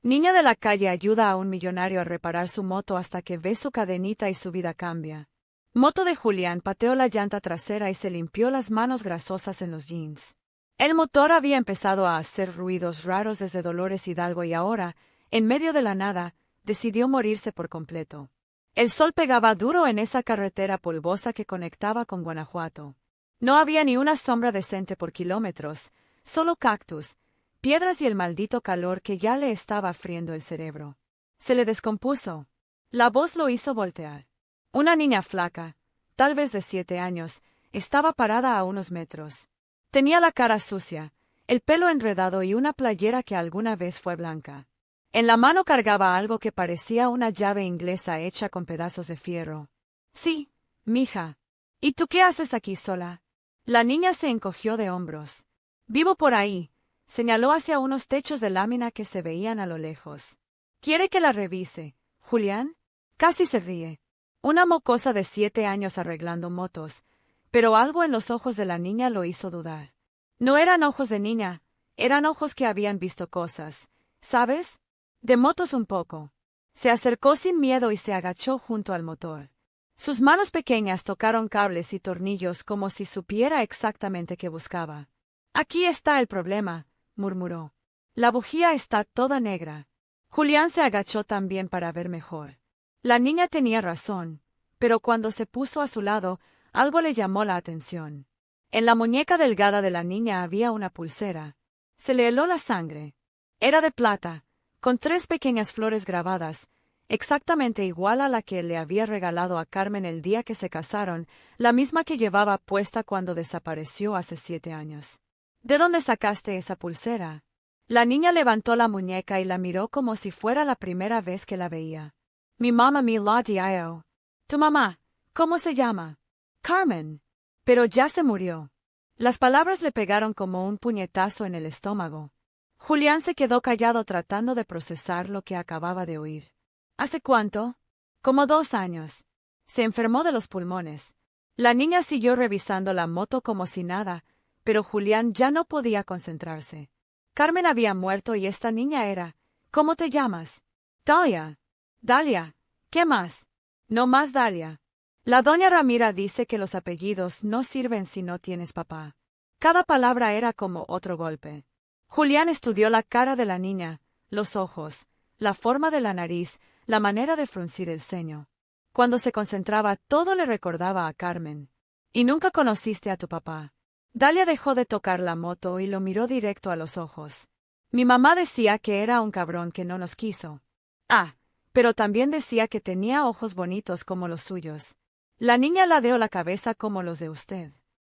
Niña de la calle ayuda a un millonario a reparar su moto hasta que ve su cadenita y su vida cambia. Moto de Julián pateó la llanta trasera y se limpió las manos grasosas en los jeans. El motor había empezado a hacer ruidos raros desde Dolores Hidalgo y ahora, en medio de la nada, decidió morirse por completo. El sol pegaba duro en esa carretera polvosa que conectaba con Guanajuato. No había ni una sombra decente por kilómetros, solo cactus, piedras y el maldito calor que ya le estaba friendo el cerebro. Se le descompuso. La voz lo hizo voltear. Una niña flaca, tal vez de 7 años, estaba parada a unos metros. Tenía la cara sucia, el pelo enredado y una playera que alguna vez fue blanca. En la mano cargaba algo que parecía una llave inglesa hecha con pedazos de fierro. Sí, mija. ¿Y tú qué haces aquí sola? La niña se encogió de hombros. Vivo por ahí. Señaló hacia unos techos de lámina que se veían a lo lejos. ¿Quiere que la revise, Julián? Casi se ríe. Una mocosa de 7 años arreglando motos, pero algo en los ojos de la niña lo hizo dudar. No eran ojos de niña, eran ojos que habían visto cosas, ¿sabes? De motos un poco. Se acercó sin miedo y se agachó junto al motor. Sus manos pequeñas tocaron cables y tornillos como si supiera exactamente qué buscaba. Aquí está el problema, murmuró. La bujía está toda negra. Julián se agachó también para ver mejor. La niña tenía razón, pero cuando se puso a su lado, algo le llamó la atención. En la muñeca delgada de la niña había una pulsera. Se le heló la sangre. Era de plata, con 3 pequeñas flores grabadas, exactamente igual a la que le había regalado a Carmen el día que se casaron, la misma que llevaba puesta cuando desapareció hace 7 años. ¿De dónde sacaste esa pulsera? La niña levantó la muñeca y la miró como si fuera la primera vez que la veía. Mi mamá me la dio. ¿Tu mamá? ¿Cómo se llama? Carmen. Pero ya se murió. Las palabras le pegaron como un puñetazo en el estómago. Julián se quedó callado tratando de procesar lo que acababa de oír. ¿Hace cuánto? Como 2 años. Se enfermó de los pulmones. La niña siguió revisando la moto como si nada, pero Julián ya no podía concentrarse. Carmen había muerto y esta niña era. ¿Cómo te llamas? Dalia. Dalia. ¿Qué más? No más Dalia. La doña Ramira dice que los apellidos no sirven si no tienes papá. Cada palabra era como otro golpe. Julián estudió la cara de la niña, los ojos, la forma de la nariz, la manera de fruncir el ceño. Cuando se concentraba todo le recordaba a Carmen. ¿Y nunca conociste a tu papá? Dalia dejó de tocar la moto y lo miró directo a los ojos. Mi mamá decía que era un cabrón que no nos quiso. Ah, pero también decía que tenía ojos bonitos como los suyos. La niña ladeó la cabeza como los de usted.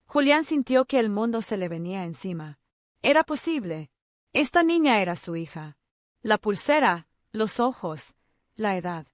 Julián sintió que el mundo se le venía encima. Era posible. Esta niña era su hija. La pulsera, los ojos, la edad.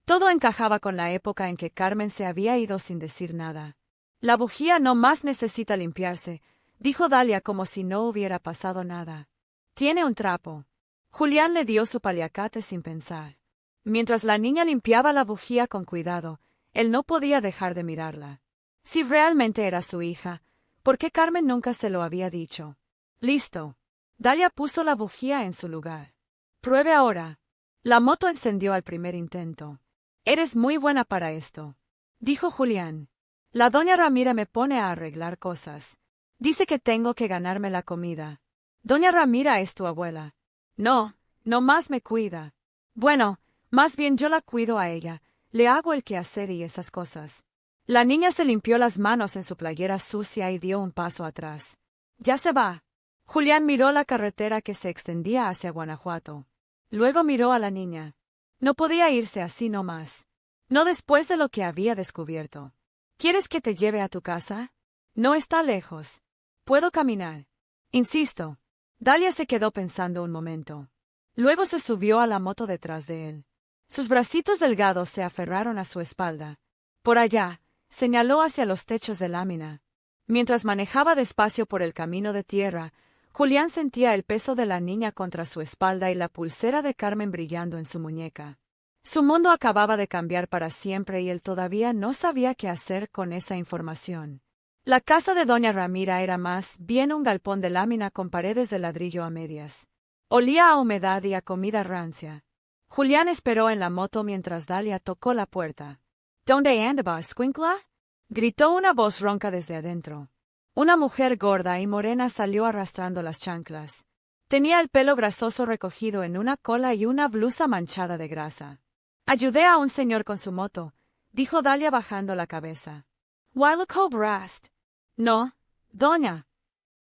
Todo encajaba con la época en que Carmen se había ido sin decir nada. La bujía no más necesita limpiarse, dijo Dalia como si no hubiera pasado nada. Tiene un trapo. Julián le dio su paliacate sin pensar. Mientras la niña limpiaba la bujía con cuidado, él no podía dejar de mirarla. Si realmente era su hija, ¿por qué Carmen nunca se lo había dicho? Listo. Dalia puso la bujía en su lugar. Pruebe ahora. La moto encendió al primer intento. Eres muy buena para esto, dijo Julián. La doña Ramira me pone a arreglar cosas. Dice que tengo que ganarme la comida. Doña Ramira es tu abuela. No, no más me cuida. Bueno, más bien yo la cuido a ella, le hago el quehacer y esas cosas. La niña se limpió las manos en su playera sucia y dio un paso atrás. Ya se va. Julián miró la carretera que se extendía hacia Guanajuato. Luego miró a la niña. No podía irse así nomás. No después de lo que había descubierto. ¿Quieres que te lleve a tu casa? No está lejos. Puedo caminar. Insisto. Dalia se quedó pensando un momento. Luego se subió a la moto detrás de él. Sus bracitos delgados se aferraron a su espalda. Por allá, señaló hacia los techos de lámina. Mientras manejaba despacio por el camino de tierra, Julián sentía el peso de la niña contra su espalda y la pulsera de Carmen brillando en su muñeca. Su mundo acababa de cambiar para siempre y él todavía no sabía qué hacer con esa información. La casa de doña Ramira era más bien un galpón de lámina con paredes de ladrillo a medias. Olía a humedad y a comida rancia. Julián esperó en la moto mientras Dalia tocó la puerta. ¿Dónde andaba, escuincla? Gritó una voz ronca desde adentro. Una mujer gorda y morena salió arrastrando las chanclas. Tenía el pelo grasoso recogido en una cola y una blusa manchada de grasa. Ayudé a un señor con su moto, dijo Dalia bajando la cabeza. ¿Why lo cobraste? No, doña.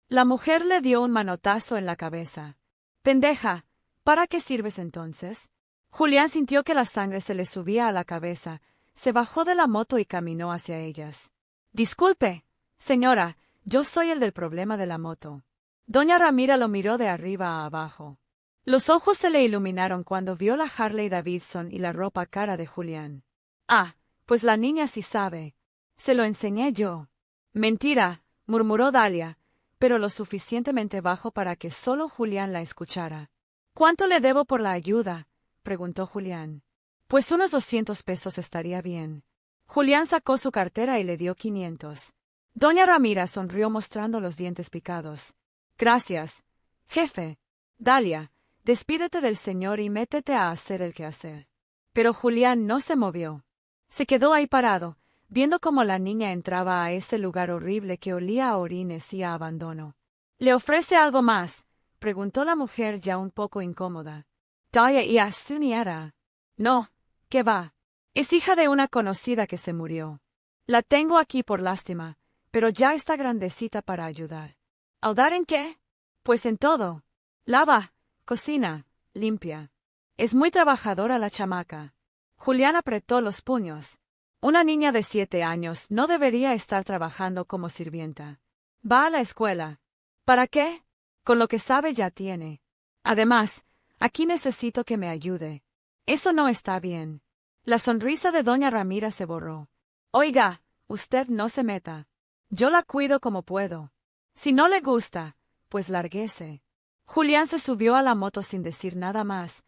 La mujer le dio un manotazo en la cabeza. Pendeja, ¿para qué sirves entonces? Julián sintió que la sangre se le subía a la cabeza, se bajó de la moto y caminó hacia ellas. Disculpe, señora, yo soy el del problema de la moto. Doña Ramira lo miró de arriba a abajo. Los ojos se le iluminaron cuando vio la Harley Davidson y la ropa cara de Julián. Ah, pues la niña sí sabe. Se lo enseñé yo. Mentira, murmuró Dalia, pero lo suficientemente bajo para que solo Julián la escuchara. ¿Cuánto le debo por la ayuda? Preguntó Julián. Pues unos 200 pesos estaría bien. Julián sacó su cartera y le dio 500. Doña Ramira sonrió mostrando los dientes picados. Gracias, jefe. Dalia, despídete del señor y métete a hacer el quehacer. Pero Julián no se movió. Se quedó ahí parado, viendo cómo la niña entraba a ese lugar horrible que olía a orines y a abandono. ¿Le ofrece algo más? Preguntó la mujer ya un poco incómoda. Dalia y a su nieta. No, ¿qué va? Es hija de una conocida que se murió. La tengo aquí por lástima, pero ya está grandecita para ayudar. ¿Ayudar en qué? Pues en todo. Lava, cocina, limpia. Es muy trabajadora la chamaca. Julián apretó los puños. Una niña de 7 años no debería estar trabajando como sirvienta. Va a la escuela. ¿Para qué? Con lo que sabe ya tiene. Además, aquí necesito que me ayude. Eso no está bien. La sonrisa de doña Ramira se borró. Oiga, usted no se meta. Yo la cuido como puedo. Si no le gusta, pues lárguese. Julián se subió a la moto sin decir nada más,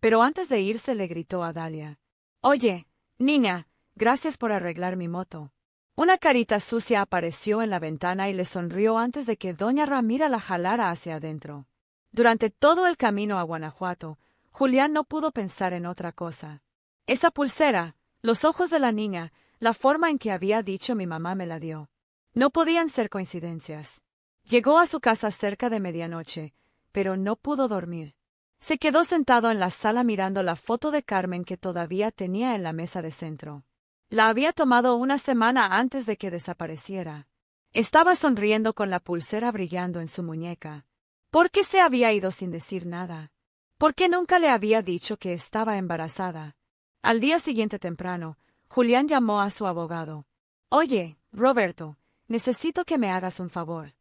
pero antes de irse le gritó a Dalia. Oye, niña, gracias por arreglar mi moto. Una carita sucia apareció en la ventana y le sonrió antes de que doña Ramira la jalara hacia adentro. Durante todo el camino a Guanajuato, Julián no pudo pensar en otra cosa. Esa pulsera, los ojos de la niña, la forma en que había dicho mi mamá me la dio. No podían ser coincidencias. Llegó a su casa cerca de medianoche, pero no pudo dormir. Se quedó sentado en la sala mirando la foto de Carmen que todavía tenía en la mesa de centro. La había tomado una semana antes de que desapareciera. Estaba sonriendo con la pulsera brillando en su muñeca. ¿Por qué se había ido sin decir nada? ¿Por qué nunca le había dicho que estaba embarazada? Al día siguiente temprano, Julián llamó a su abogado. Oye, Roberto, necesito que me hagas un favor.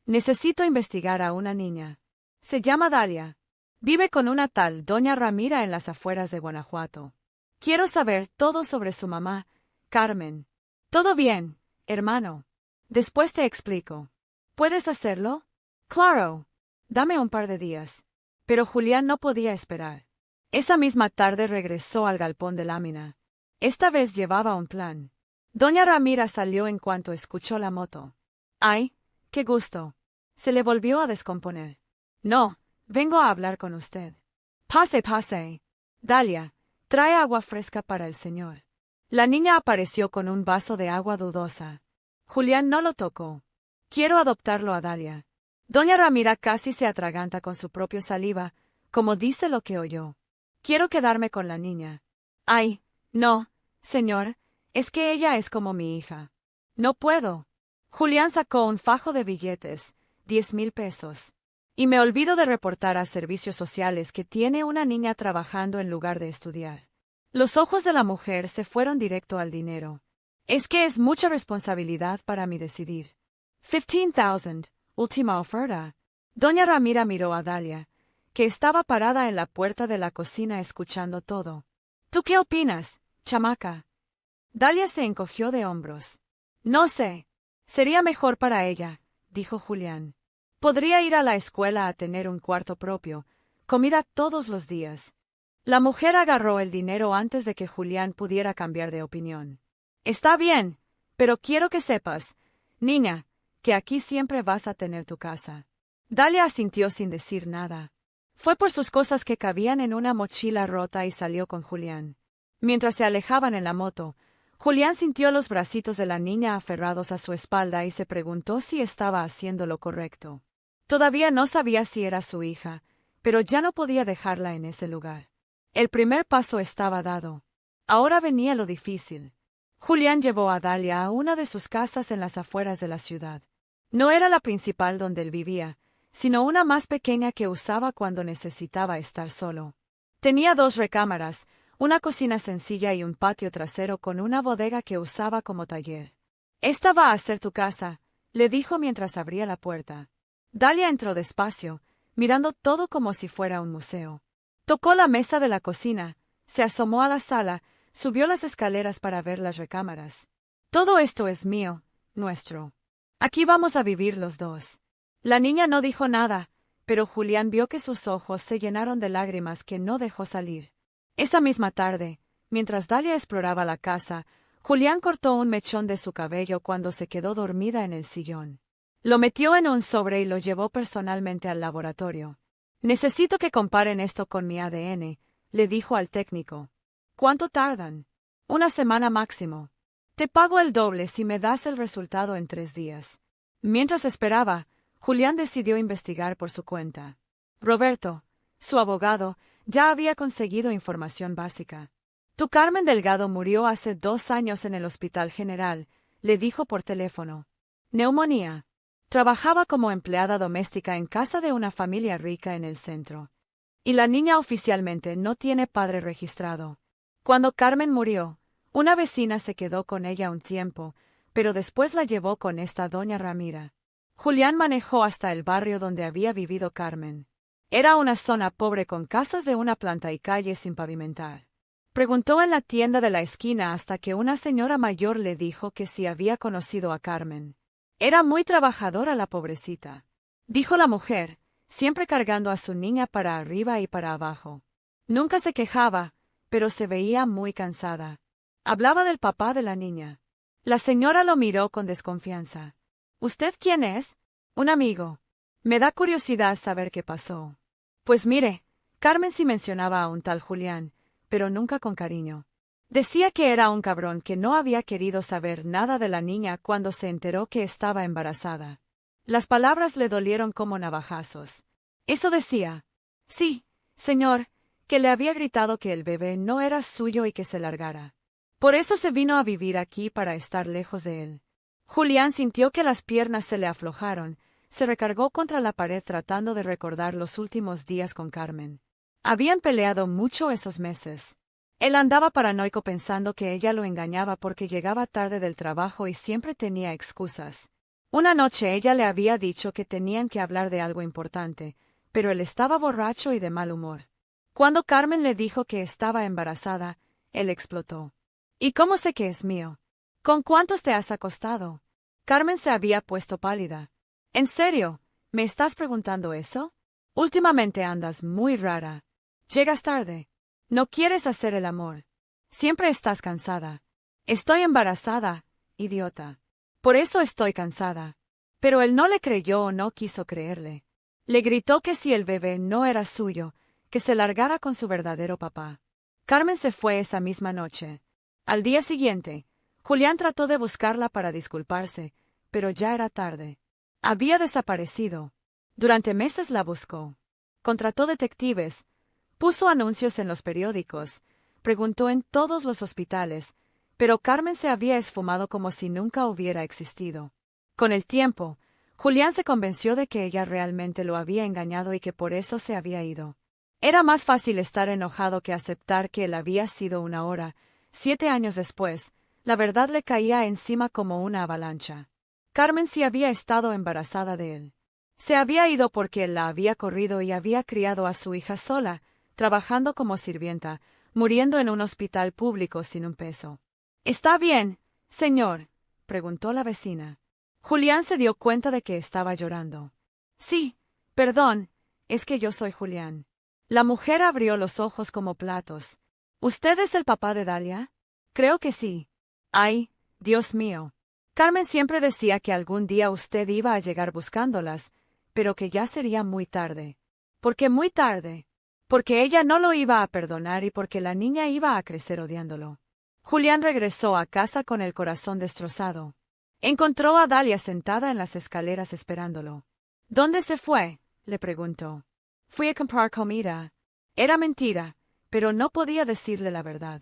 Necesito investigar a una niña. Se llama Dalia. Vive con una tal doña Ramira en las afueras de Guanajuato. Quiero saber todo sobre su mamá, Carmen. Todo bien, hermano. Después te explico. ¿Puedes hacerlo? Claro. Dame un par de días. Pero Julián no podía esperar. Esa misma tarde regresó al galpón de lámina. Esta vez llevaba un plan. Doña Ramira salió en cuanto escuchó la moto. ¡Ay, qué gusto! Se le volvió a descomponer. No, vengo a hablar con usted. Pase, pase. Dalia, trae agua fresca para el señor. La niña apareció con un vaso de agua dudosa. Julián no lo tocó. Quiero adoptarlo a Dalia. Doña Ramira casi se atraganta con su propia saliva, como dice lo que oyó. Quiero quedarme con la niña. Ay, no, señor, es que ella es como mi hija. No puedo. Julián sacó un fajo de billetes, 10,000 pesos. Y me olvido de reportar a servicios sociales que tiene una niña trabajando en lugar de estudiar. Los ojos de la mujer se fueron directo al dinero. Es que es mucha responsabilidad para mí decidir. 15,000, última oferta. Doña Ramira miró a Dalia, que estaba parada en la puerta de la cocina escuchando todo. ¿Tú qué opinas, chamaca? Dalia se encogió de hombros. No sé. Sería mejor para ella, dijo Julián. Podría ir a la escuela a tener un cuarto propio, comida todos los días. La mujer agarró el dinero antes de que Julián pudiera cambiar de opinión. Está bien, pero quiero que sepas, niña, que aquí siempre vas a tener tu casa. Dalia asintió sin decir nada. Fue por sus cosas que cabían en una mochila rota y salió con Julián. Mientras se alejaban en la moto, Julián sintió los bracitos de la niña aferrados a su espalda y se preguntó si estaba haciendo lo correcto. Todavía no sabía si era su hija, pero ya no podía dejarla en ese lugar. El primer paso estaba dado. Ahora venía lo difícil. Julián llevó a Dalia a una de sus casas en las afueras de la ciudad. No era la principal donde él vivía, sino una más pequeña que usaba cuando necesitaba estar solo. Tenía 2 recámaras, una cocina sencilla y un patio trasero con una bodega que usaba como taller. «Esta va a ser tu casa», le dijo mientras abría la puerta. Dalia entró despacio, mirando todo como si fuera un museo. Tocó la mesa de la cocina, se asomó a la sala, subió las escaleras para ver las recámaras. «Todo esto es mío, nuestro. Aquí vamos a vivir los dos». La niña no dijo nada, pero Julián vio que sus ojos se llenaron de lágrimas que no dejó salir. Esa misma tarde, mientras Dalia exploraba la casa, Julián cortó un mechón de su cabello cuando se quedó dormida en el sillón. Lo metió en un sobre y lo llevó personalmente al laboratorio. «Necesito que comparen esto con mi ADN», le dijo al técnico. «¿Cuánto tardan?» «1 semana máximo. Te pago el doble si me das el resultado en 3 días». Mientras esperaba, Julián decidió investigar por su cuenta. Roberto, su abogado, ya había conseguido información básica. «Tu Carmen Delgado murió hace 2 años en el Hospital General», le dijo por teléfono. «Neumonía. Trabajaba como empleada doméstica en casa de una familia rica en el centro. Y la niña oficialmente no tiene padre registrado. Cuando Carmen murió, una vecina se quedó con ella un tiempo, pero después la llevó con esta doña Ramira». Julián manejó hasta el barrio donde había vivido Carmen. Era una zona pobre con casas de una planta y calles sin pavimentar. Preguntó en la tienda de la esquina hasta que una señora mayor le dijo que si había conocido a Carmen. «Era muy trabajadora la pobrecita», dijo la mujer, siempre cargando a su niña para arriba y para abajo. Nunca se quejaba, pero se veía muy cansada. Hablaba del papá de la niña. La señora lo miró con desconfianza. «¿Usted quién es?» «Un amigo. Me da curiosidad saber qué pasó». «Pues mire, Carmen sí mencionaba a un tal Julián, pero nunca con cariño. Decía que era un cabrón que no había querido saber nada de la niña cuando se enteró que estaba embarazada». Las palabras le dolieron como navajazos. «¿Eso decía?» «Sí, señor, que le había gritado que el bebé no era suyo y que se largara. Por eso se vino a vivir aquí para estar lejos de él». Julián sintió que las piernas se le aflojaron, se recargó contra la pared tratando de recordar los últimos días con Carmen. Habían peleado mucho esos meses. Él andaba paranoico pensando que ella lo engañaba porque llegaba tarde del trabajo y siempre tenía excusas. Una noche ella le había dicho que tenían que hablar de algo importante, pero él estaba borracho y de mal humor. Cuando Carmen le dijo que estaba embarazada, él explotó. «¿Y cómo sé que es mío? ¿Con cuántos te has acostado?» Carmen se había puesto pálida. «¿En serio? ¿Me estás preguntando eso? Últimamente andas muy rara. Llegas tarde. No quieres hacer el amor. Siempre estás cansada». «Estoy embarazada, idiota. Por eso estoy cansada». Pero él no le creyó o no quiso creerle. Le gritó que si el bebé no era suyo, que se largara con su verdadero papá. Carmen se fue esa misma noche. Al día siguiente, Julián trató de buscarla para disculparse, pero ya era tarde. Había desaparecido. Durante meses la buscó. Contrató detectives, puso anuncios en los periódicos, preguntó en todos los hospitales, pero Carmen se había esfumado como si nunca hubiera existido. Con el tiempo, Julián se convenció de que ella realmente lo había engañado y que por eso se había ido. Era más fácil estar enojado que aceptar que él había sido una hora. 7 años después, la verdad le caía encima como una avalancha. Carmen sí había estado embarazada de él. Se había ido porque él la había corrido y había criado a su hija sola, trabajando como sirvienta, muriendo en un hospital público sin un peso. «¿Está bien, señor?», preguntó la vecina. Julián se dio cuenta de que estaba llorando. «Sí, perdón, es que yo soy Julián». La mujer abrió los ojos como platos. «¿Usted es el papá de Dalia?» «Creo que sí». «Ay, Dios mío. Carmen siempre decía que algún día usted iba a llegar buscándolas, pero que ya sería muy tarde. ¿Por qué muy tarde? Porque ella no lo iba a perdonar y porque la niña iba a crecer odiándolo. Julián regresó a casa con el corazón destrozado. Encontró a Dalia sentada en las escaleras esperándolo. ¿Dónde se fue?, le preguntó. Fui a comprar comida. Era mentira, pero no podía decirle la verdad.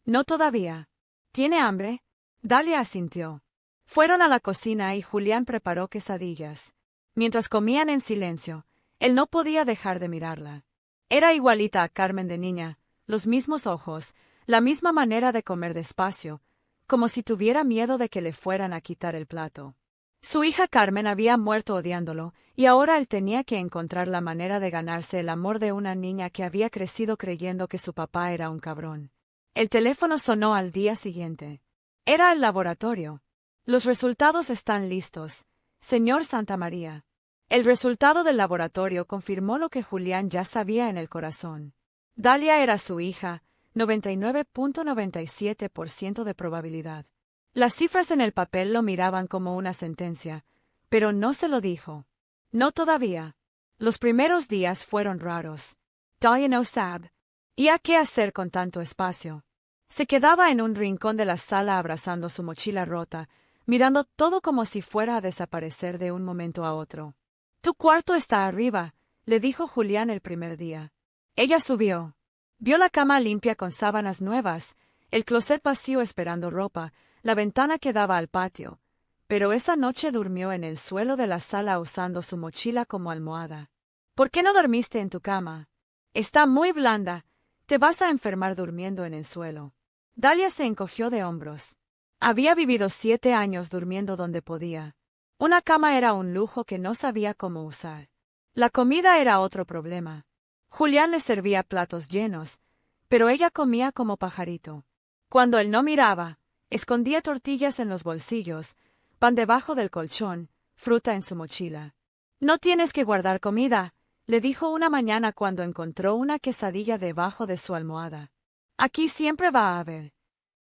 No todavía. ¿Tiene hambre? Dalia asintió. Fueron a la cocina y Julián preparó quesadillas. Mientras comían en silencio, él no podía dejar de mirarla. Era igualita a Carmen de niña, los mismos ojos, la misma manera de comer despacio, como si tuviera miedo de que le fueran a quitar el plato. Su hija Carmen había muerto odiándolo, y ahora él tenía que encontrar la manera de ganarse el amor de una niña que había crecido creyendo que su papá era un cabrón. El teléfono sonó al día siguiente. Era el laboratorio. Los resultados están listos, señor Santamaría. El resultado del laboratorio confirmó lo que Julián ya sabía en el corazón. Dalia era su hija, 99.97% de probabilidad. Las cifras en el papel lo miraban como una sentencia, pero no se lo dijo. No todavía. Los primeros días fueron raros. Dalia no sabe. ¿Y a qué hacer con tanto espacio? Se quedaba en un rincón de la sala abrazando su mochila rota, mirando todo como si fuera a desaparecer de un momento a otro. Tu cuarto está arriba, le dijo Julián el primer día. Ella subió. Vio la cama limpia con sábanas nuevas, el closet vacío esperando ropa, la ventana que daba al patio. Pero esa noche durmió en el suelo de la sala usando su mochila como almohada. ¿Por qué no dormiste en tu cama? Está muy blanda. Te vas a enfermar durmiendo en el suelo. Dalia se encogió de hombros. Había vivido 7 años durmiendo donde podía. Una cama era un lujo que no sabía cómo usar. La comida era otro problema. Julián le servía platos llenos, pero ella comía como pajarito. Cuando él no miraba, escondía tortillas en los bolsillos, pan debajo del colchón, fruta en su mochila. No tienes que guardar comida, le dijo una mañana cuando encontró una quesadilla debajo de su almohada. Aquí siempre va a haber.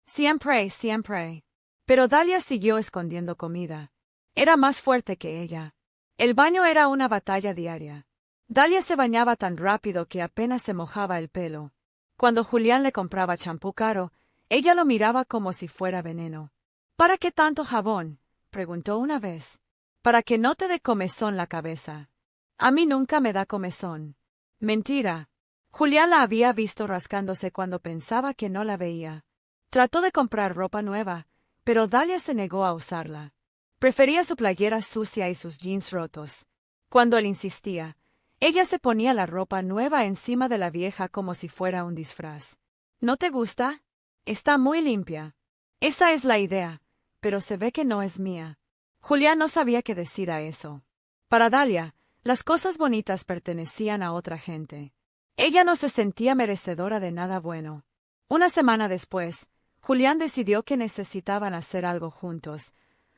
Siempre, siempre. Pero Dalia siguió escondiendo comida. Era más fuerte que ella. El baño era una batalla diaria. Dalia se bañaba tan rápido que apenas se mojaba el pelo. Cuando Julián le compraba champú caro, ella lo miraba como si fuera veneno. ¿Para qué tanto jabón?, preguntó una vez. Para que no te dé comezón la cabeza. A mí nunca me da comezón. Mentira. Julián la había visto rascándose cuando pensaba que no la veía. Trató de comprar ropa nueva, pero Dalia se negó a usarla. Prefería su playera sucia y sus jeans rotos. Cuando él insistía, ella se ponía la ropa nueva encima de la vieja como si fuera un disfraz. ¿No te gusta? Está muy limpia. Esa es la idea, pero se ve que no es mía. Julián no sabía qué decir a eso. Para Dalia, las cosas bonitas pertenecían a otra gente. Ella no se sentía merecedora de nada bueno. Una semana después, Julián decidió que necesitaban hacer algo juntos,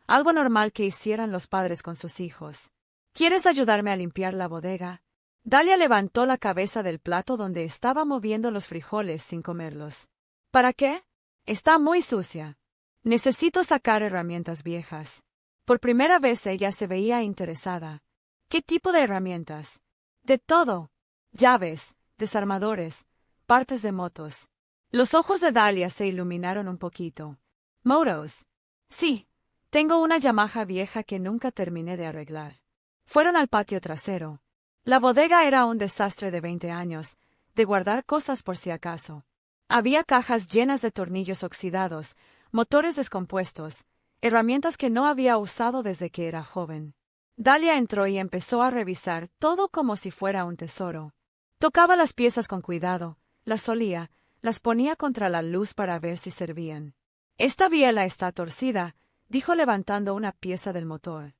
algo normal que hicieran los padres con sus hijos. ¿Quieres ayudarme a limpiar la bodega? Dalia levantó la cabeza del plato donde estaba moviendo los frijoles sin comerlos. ¿Para qué? Está muy sucia. Necesito sacar herramientas viejas. Por primera vez ella se veía interesada. ¿Qué tipo de herramientas? De todo. Llaves, desarmadores, partes de motos. Los ojos de Dalia se iluminaron un poquito. ¿Motos? Sí. Tengo una Yamaha vieja que nunca terminé de arreglar. Fueron al patio trasero. La bodega era un desastre de 20 años, de guardar cosas por si acaso. Había cajas llenas de tornillos oxidados, motores descompuestos, herramientas que no había usado desde que era joven. Dalia entró y empezó a revisar todo como si fuera un tesoro. Tocaba las piezas con cuidado, las olía, las ponía contra la luz para ver si servían. Esta biela está torcida, dijo levantando una pieza del motor.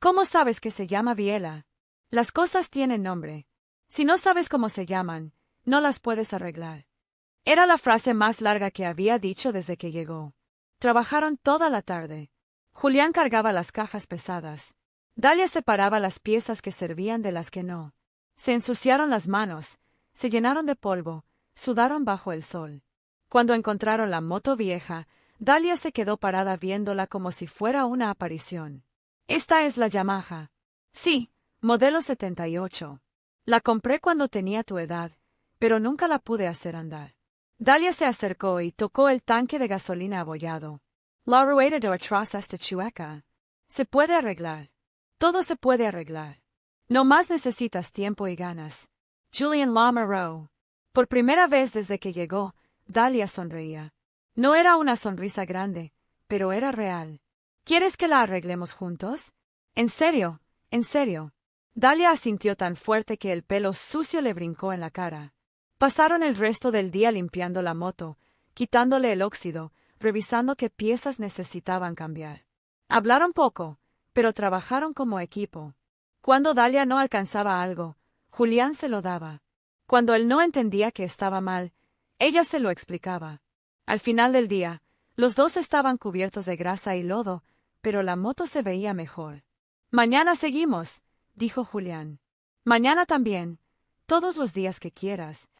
¿Cómo sabes que se llama biela? Las cosas tienen nombre. Si no sabes cómo se llaman, no las puedes arreglar. Era la frase más larga que había dicho desde que llegó. Trabajaron toda la tarde. Julián cargaba las cajas pesadas. Dalia separaba las piezas que servían de las que no. Se ensuciaron las manos, se llenaron de polvo, sudaron bajo el sol. Cuando encontraron la moto vieja, Dalia se quedó parada viéndola como si fuera una aparición. «¿Esta es la Yamaha?» «Sí», Modelo 78. La compré cuando tenía tu edad, pero nunca la pude hacer andar. Dalia se acercó y tocó el tanque de gasolina abollado. La rueda de atrás está chueca. Se puede arreglar. Todo se puede arreglar. No más necesitas tiempo y ganas. Julian la miró. Por primera vez desde que llegó, Dalia sonreía. No era una sonrisa grande, pero era real. ¿Quieres que la arreglemos juntos? ¿En serio? ¿En serio? Dalia asintió tan fuerte que el pelo sucio le brincó en la cara. Pasaron el resto del día limpiando la moto, quitándole el óxido, revisando qué piezas necesitaban cambiar. Hablaron poco, pero trabajaron como equipo. Cuando Dalia no alcanzaba algo, Julián se lo daba. Cuando él no entendía que estaba mal, ella se lo explicaba. Al final del día, los dos estaban cubiertos de grasa y lodo, pero la moto se veía mejor. Mañana seguimos, dijo Julián. Mañana también, todos los días que quieras.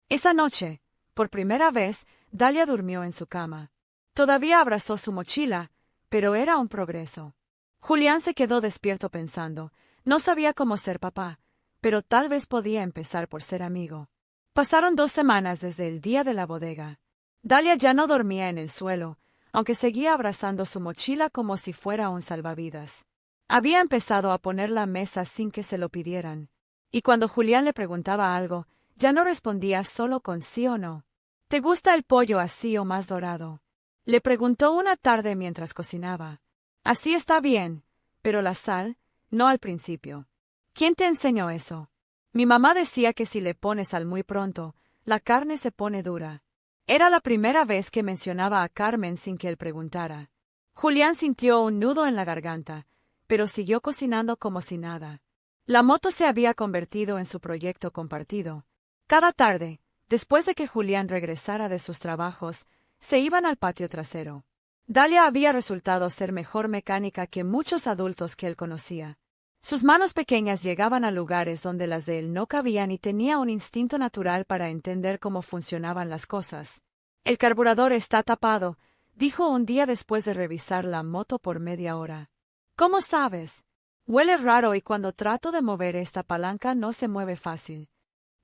Esa noche, por primera vez, Dalia durmió en su cama. Todavía abrazó su mochila, pero era un progreso. Julián se quedó despierto pensando, no sabía cómo ser papá, pero tal vez podía empezar por ser amigo. Pasaron 2 semanas desde el día de la bodega. Dalia ya no dormía en el suelo, aunque seguía abrazando su mochila como si fuera un salvavidas. Había empezado a poner la mesa sin que se lo pidieran, y cuando Julián le preguntaba algo, ya no respondía solo con sí o no. ¿Te gusta el pollo así o más dorado? Le preguntó una tarde mientras cocinaba. Así está bien, pero la sal, no al principio. ¿Quién te enseñó eso? Mi mamá decía que si le pones sal muy pronto, la carne se pone dura. Era la primera vez que mencionaba a Carmen sin que él preguntara. Julián sintió un nudo en la garganta, pero siguió cocinando como si nada. La moto se había convertido en su proyecto compartido. Cada tarde, después de que Julián regresara de sus trabajos, se iban al patio trasero. Dalia había resultado ser mejor mecánica que muchos adultos que él conocía. Sus manos pequeñas llegaban a lugares donde las de él no cabían y tenía un instinto natural para entender cómo funcionaban las cosas. El carburador está tapado, dijo un día después de revisar la moto por media hora. ¿Cómo sabes? Huele raro y cuando trato de mover esta palanca no se mueve fácil.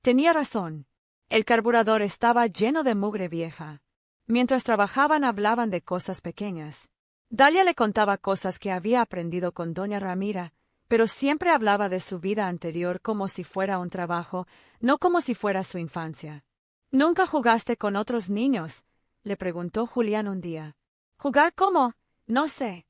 Tenía razón. El carburador estaba lleno de mugre vieja. Mientras trabajaban hablaban de cosas pequeñas. Dalia le contaba cosas que había aprendido con doña Ramira, pero siempre hablaba de su vida anterior como si fuera un trabajo, no como si fuera su infancia. ¿Nunca jugaste con otros niños?, le preguntó Julián un día. ¿Jugar cómo? No sé.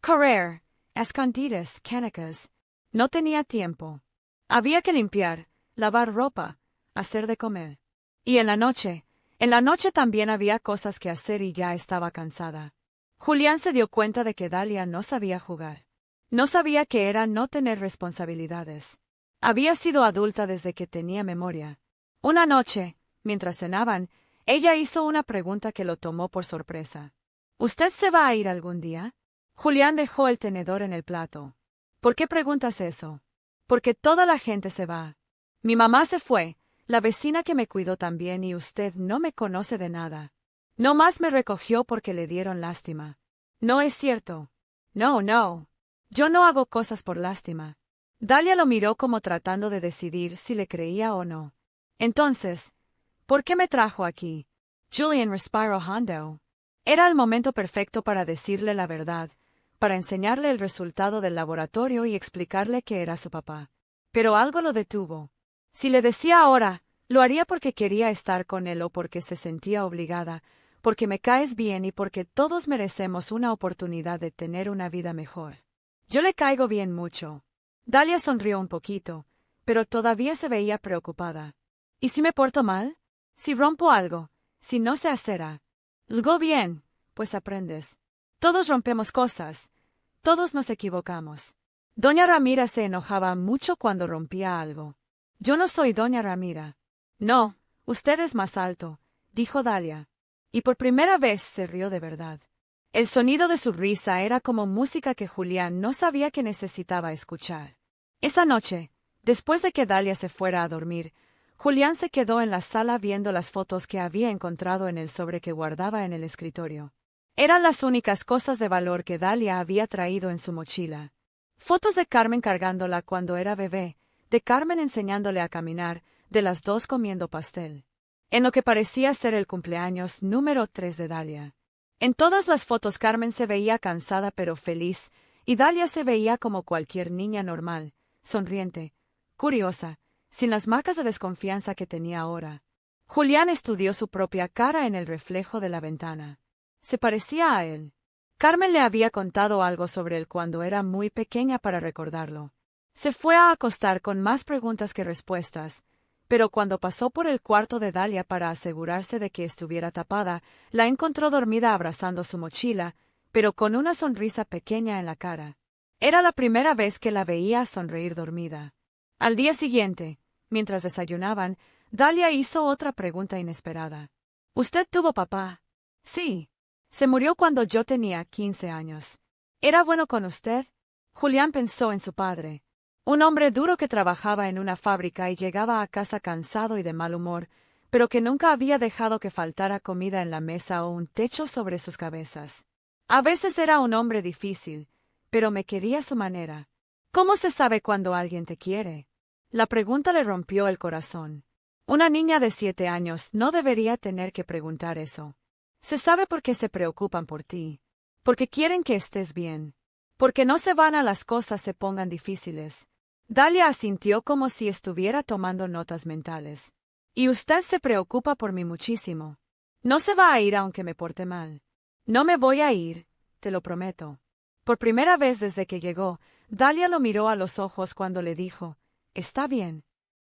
Correr, escondidas, canicas. No tenía tiempo. Había que limpiar, lavar ropa, hacer de comer. Y en la noche también había cosas que hacer y ya estaba cansada. Julián se dio cuenta de que Dalia no sabía jugar. No sabía qué era no tener responsabilidades. Había sido adulta desde que tenía memoria. Una noche, mientras cenaban, ella hizo una pregunta que lo tomó por sorpresa. ¿Usted se va a ir algún día? Julián dejó el tenedor en el plato. ¿Por qué preguntas eso? Porque toda la gente se va. Mi mamá se fue, la vecina que me cuidó también y usted no me conoce de nada. No más me recogió porque le dieron lástima. No es cierto. No, no. Yo no hago cosas por lástima. Dalia lo miró como tratando de decidir si le creía o no. Entonces, ¿por qué me trajo aquí? Julian respiró hondo. Era el momento perfecto para decirle la verdad, para enseñarle el resultado del laboratorio y explicarle que era su papá. Pero algo lo detuvo. Si le decía ahora, lo haría porque quería estar con él o porque se sentía obligada, porque me caes bien y porque todos merecemos una oportunidad de tener una vida mejor. Yo le caigo bien mucho. Dalia sonrió un poquito, pero todavía se veía preocupada. ¿Y si me porto mal? ¿Si rompo algo? ¿Si no sé hacer? Algo bien, pues aprendes. Todos rompemos cosas. Todos nos equivocamos. Doña Ramira se enojaba mucho cuando rompía algo. Yo no soy doña Ramira. No, usted es más alto, dijo Dalia. Y por primera vez se rió de verdad. El sonido de su risa era como música que Julián no sabía que necesitaba escuchar. Esa noche, después de que Dalia se fuera a dormir, Julián se quedó en la sala viendo las fotos que había encontrado en el sobre que guardaba en el escritorio. Eran las únicas cosas de valor que Dalia había traído en su mochila. Fotos de Carmen cargándola cuando era bebé, de Carmen enseñándole a caminar, de las dos comiendo pastel. En lo que parecía ser el cumpleaños número 3 de Dalia. En todas las fotos Carmen se veía cansada pero feliz, y Dalia se veía como cualquier niña normal, sonriente, curiosa, sin las marcas de desconfianza que tenía ahora. Julián estudió su propia cara en el reflejo de la ventana. Se parecía a él. Carmen le había contado algo sobre él cuando era muy pequeña para recordarlo. Se fue a acostar con más preguntas que respuestas, pero cuando pasó por el cuarto de Dalia para asegurarse de que estuviera tapada, la encontró dormida abrazando su mochila, pero con una sonrisa pequeña en la cara. Era la primera vez que la veía sonreír dormida. Al día siguiente, mientras desayunaban, Dalia hizo otra pregunta inesperada. ¿Usted tuvo papá? Sí. Se murió cuando yo tenía 15 años. ¿Era bueno con usted? Julián pensó en su padre. Un hombre duro que trabajaba en una fábrica y llegaba a casa cansado y de mal humor, pero que nunca había dejado que faltara comida en la mesa o un techo sobre sus cabezas. A veces era un hombre difícil, pero me quería a su manera. ¿Cómo se sabe cuando alguien te quiere? La pregunta le rompió el corazón. Una niña de 7 años no debería tener que preguntar eso. Se sabe por qué se preocupan por ti. Porque quieren que estés bien. Porque no se van a las cosas se pongan difíciles. Dalia asintió como si estuviera tomando notas mentales. Y usted se preocupa por mí muchísimo. No se va a ir aunque me porte mal. No me voy a ir, te lo prometo. Por primera vez desde que llegó, Dalia lo miró a los ojos cuando le dijo, «Está bien».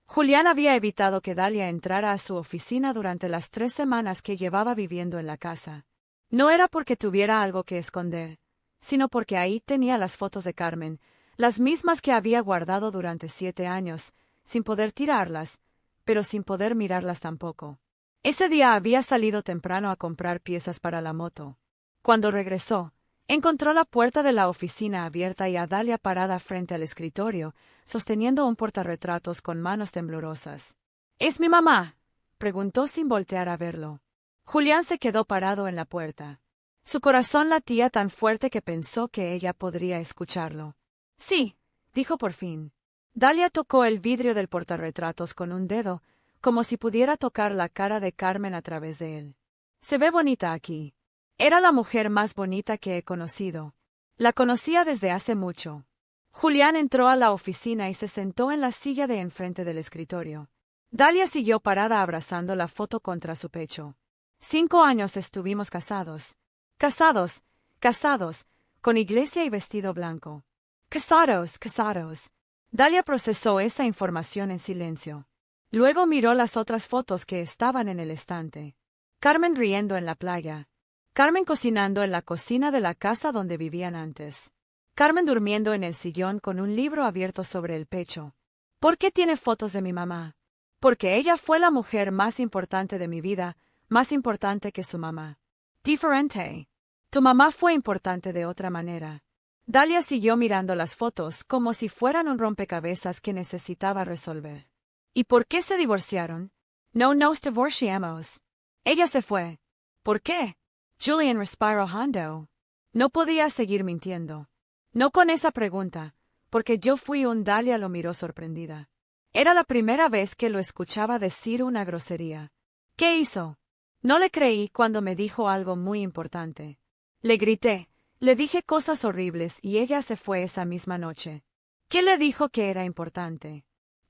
Julián había evitado que Dalia entrara a su oficina durante las 3 semanas que llevaba viviendo en la casa. No era porque tuviera algo que esconder, sino porque ahí tenía las fotos de Carmen, las mismas que había guardado durante 7 años, sin poder tirarlas, pero sin poder mirarlas tampoco. Ese día había salido temprano a comprar piezas para la moto. Cuando regresó, encontró la puerta de la oficina abierta y a Dalia parada frente al escritorio, sosteniendo un portarretratos con manos temblorosas. —¿Es mi mamá? —preguntó sin voltear a verlo. Julián se quedó parado en la puerta. Su corazón latía tan fuerte que pensó que ella podría escucharlo. —Sí —dijo por fin. Dalia tocó el vidrio del portarretratos con un dedo, como si pudiera tocar la cara de Carmen a través de él. —Se ve bonita aquí. Era la mujer más bonita que he conocido. La conocía desde hace mucho. Julián entró a la oficina y se sentó en la silla de enfrente del escritorio. Dalia siguió parada abrazando la foto contra su pecho. 5 años estuvimos casados. Casados, casados, con iglesia y vestido blanco. Casados, casados. Dalia procesó esa información en silencio. Luego miró las otras fotos que estaban en el estante. Carmen riendo en la playa. Carmen cocinando en la cocina de la casa donde vivían antes. Carmen durmiendo en el sillón con un libro abierto sobre el pecho. ¿Por qué tiene fotos de mi mamá? Porque ella fue la mujer más importante de mi vida, más importante que su mamá. Diferente. Tu mamá fue importante de otra manera. Dalia siguió mirando las fotos como si fueran un rompecabezas que necesitaba resolver. ¿Y por qué se divorciaron? No nos divorciamos. Ella se fue. ¿Por qué? Julián respiró hondo. No podía seguir mintiendo. No con esa pregunta, porque yo fui un Dalia lo miró sorprendida. Era la primera vez que lo escuchaba decir una grosería. ¿Qué hizo? No le creí cuando me dijo algo muy importante. Le grité, le dije cosas horribles y ella se fue esa misma noche. ¿Qué le dijo que era importante?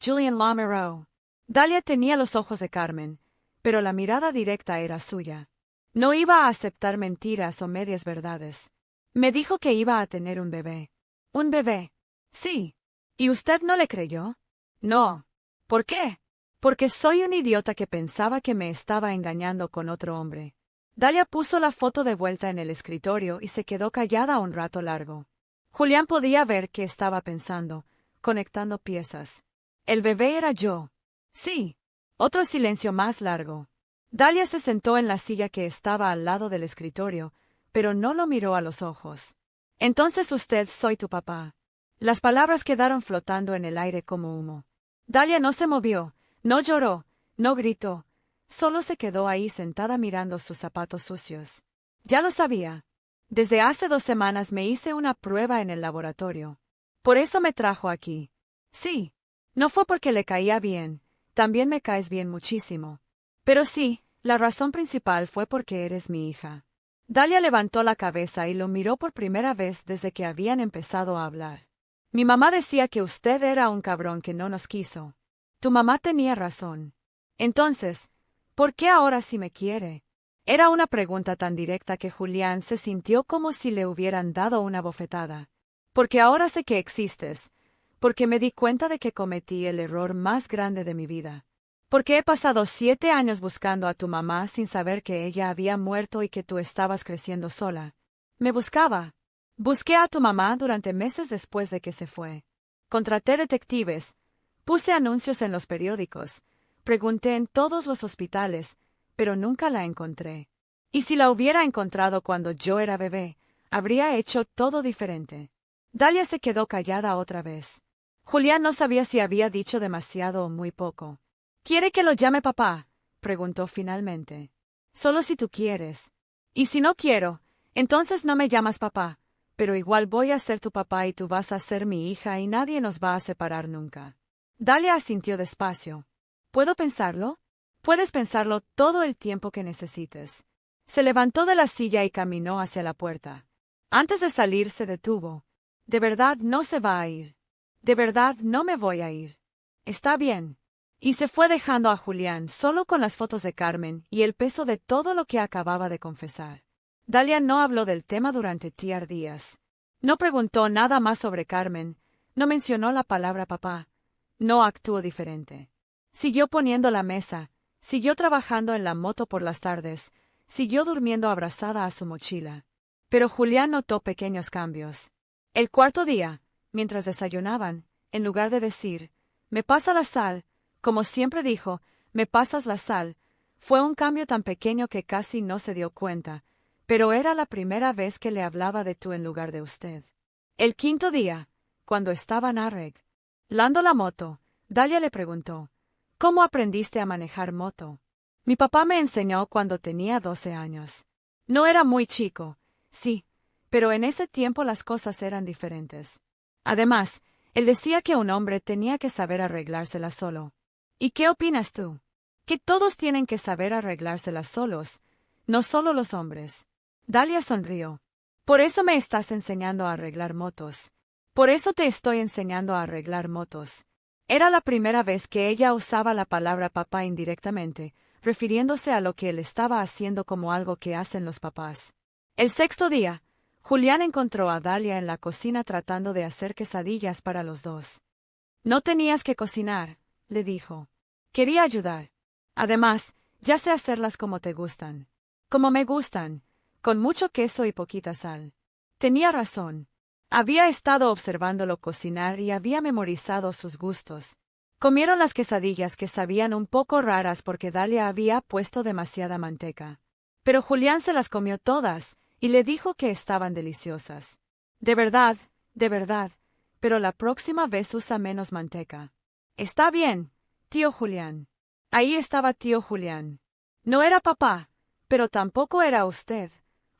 Julián la miró. Dalia tenía los ojos de Carmen, pero la mirada directa era suya. No iba a aceptar mentiras o medias verdades. Me dijo que iba a tener un bebé. ¿Un bebé? Sí. ¿Y usted no le creyó? No. ¿Por qué? Porque soy un idiota que pensaba que me estaba engañando con otro hombre. Dalia puso la foto de vuelta en el escritorio y se quedó callada un rato largo. Julián podía ver que estaba pensando, conectando piezas. El bebé era yo. Sí. Otro silencio más largo. Dalia se sentó en la silla que estaba al lado del escritorio, pero no lo miró a los ojos. Entonces usted soy tu papá. Las palabras quedaron flotando en el aire como humo. Dalia no se movió, no lloró, no gritó. Solo se quedó ahí sentada mirando sus zapatos sucios. Ya lo sabía. Desde hace 2 semanas me hice una prueba en el laboratorio. Por eso me trajo aquí. Sí. No fue porque le caía bien, también me caes bien muchísimo. Pero sí, la razón principal fue porque eres mi hija. Dalia levantó la cabeza y lo miró por primera vez desde que habían empezado a hablar. Mi mamá decía que usted era un cabrón que no nos quiso. Tu mamá tenía razón. Entonces, ¿por qué ahora sí me quiere? Era una pregunta tan directa que Julián se sintió como si le hubieran dado una bofetada. Porque ahora sé que existes. Porque me di cuenta de que cometí el error más grande de mi vida. Porque he pasado 7 años buscando a tu mamá sin saber que ella había muerto y que tú estabas creciendo sola. Me buscaba. Busqué a tu mamá durante meses después de que se fue. Contraté detectives. Puse anuncios en los periódicos. Pregunté en todos los hospitales, pero nunca la encontré. Y si la hubiera encontrado cuando yo era bebé, habría hecho todo diferente. Dalia se quedó callada otra vez. Julián no sabía si había dicho demasiado o muy poco. ¿Quiere que lo llame papá? Preguntó finalmente. Solo si tú quieres. Y si no quiero, entonces no me llamas papá, pero igual voy a ser tu papá y tú vas a ser mi hija y nadie nos va a separar nunca. Dalia asintió despacio. ¿Puedo pensarlo? Puedes pensarlo todo el tiempo que necesites. Se levantó de la silla y caminó hacia la puerta. Antes de salir se detuvo. De verdad no se va a ir. De verdad no me voy a ir. Está bien. Y se fue dejando a Julián solo con las fotos de Carmen y el peso de todo lo que acababa de confesar. Dalia no habló del tema durante días. No preguntó nada más sobre Carmen, no mencionó la palabra papá, no actuó diferente. Siguió poniendo la mesa, siguió trabajando en la moto por las tardes, siguió durmiendo abrazada a su mochila. Pero Julián notó pequeños cambios. El cuarto día, mientras desayunaban, en lugar de decir, «Me pasa la sal», como siempre dijo, «Me pasas la sal», fue un cambio tan pequeño que casi no se dio cuenta, pero era la primera vez que le hablaba de tú en lugar de usted. El quinto día, cuando estaban arreglando la moto, Dalia le preguntó, «¿Cómo aprendiste a manejar moto?» «Mi papá me enseñó cuando tenía 12 años. No era muy chico, sí, pero en ese tiempo las cosas eran diferentes. Además, él decía que un hombre tenía que saber arreglárselas solo. ¿Y qué opinas tú? Que todos tienen que saber arreglárselas solos, no solo los hombres». Dalia sonrió. «Por eso me estás enseñando a arreglar motos. Por eso te estoy enseñando a arreglar motos». Era la primera vez que ella usaba la palabra papá indirectamente, refiriéndose a lo que él estaba haciendo como algo que hacen los papás. El sexto día, Julián encontró a Dalia en la cocina tratando de hacer quesadillas para los dos. «No tenías que cocinar», le dijo. «Quería ayudar. Además, ya sé hacerlas como te gustan. Como me gustan, con mucho queso y poquita sal». Tenía razón. Había estado observándolo cocinar y había memorizado sus gustos. Comieron las quesadillas que sabían un poco raras porque Dalia había puesto demasiada manteca. Pero Julián se las comió todas y le dijo que estaban deliciosas. De verdad, pero la próxima vez usa menos manteca». «Está bien, tío Julián». Ahí estaba tío Julián. No era papá, pero tampoco era usted,